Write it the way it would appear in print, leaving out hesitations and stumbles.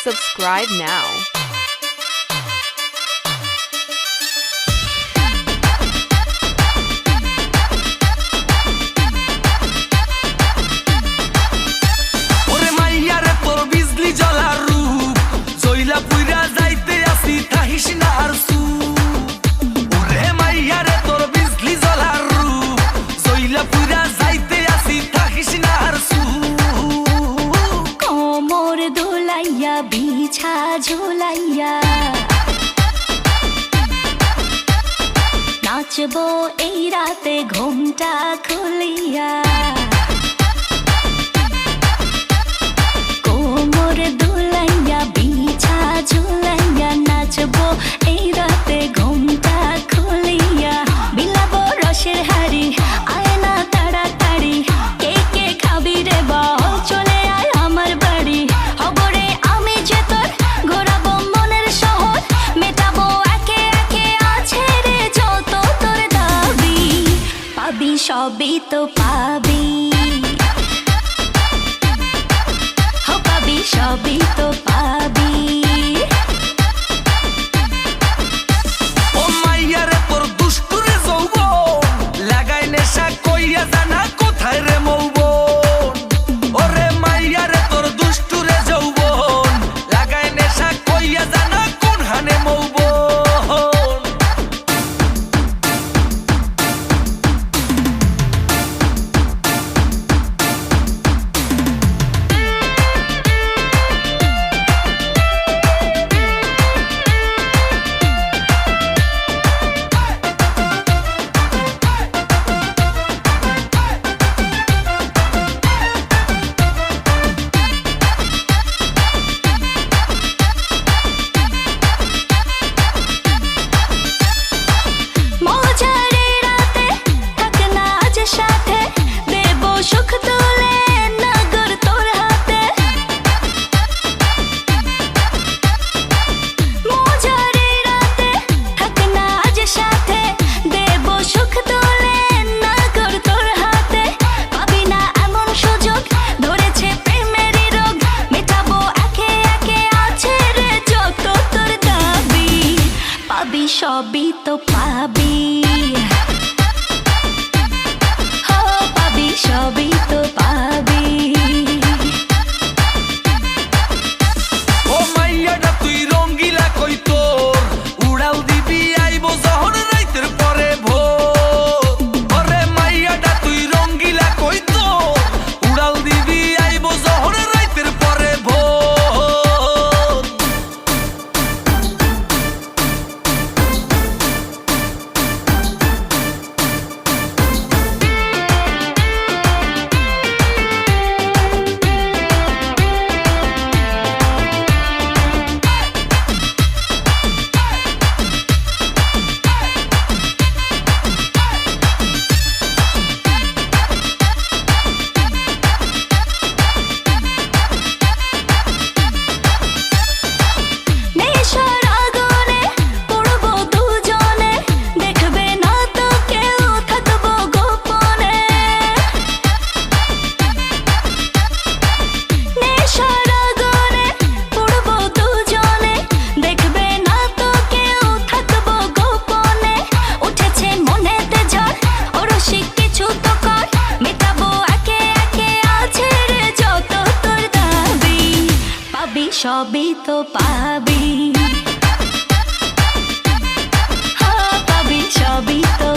Subscribe now. বিছা ঝুলাইয়া নাচবো এই রাতে ঘুমটা খুলিয়া কোমর দুলাইয়া বিছা ঝুলাইয়া নাচবো এই রাতে ঘুমটা খুলিয়া বিলাবো রসের হাড়ি আয় না তাড়াতাড়ি কে কে খাবি রে বল চলে আয় আমার বাড়ি হবরে আমি যে তোর ঘোরাবো মনের শহর মেটাবো একে একে আছে রে যত তোর দাবি পাবি সবই তো পাবি পাবি সবই তো পাবি ও মাইয়া রে তোর দুষ্টুরে যৌবন লাগাই নেশা কইয়া জানা কোথায় রে মৌবন ওরে মাইয়া রে তোর দুষ্টুরে যৌবন লাগাই নেশা কইয়া জানা কোন হানে মৌবন সুখ তুলে নগর তোর হাতে মজারে রাতে থাক না আজ সাথে দেব সুখ তুলে নগর তোর হাতে পাবি না এমন সুযোগ ধরেছে প্রেমেরই রোগ মেটাবো একে একে আছে রে যত তোর দাবি পাবি সবই তো পাবি সবই তো পাবি ও মাইয়াটা তুই রঙ্গিলা কই তোর উড়াল দিবি আইবো যখন রাইতের পরে ভোর ওরে মাইয়াটা তুই রঙ্গিলা কই তোর উড়াল দিবি আইবো যখন রাইতের পরে ভোর সবই তো পাবি পাবি সবই তো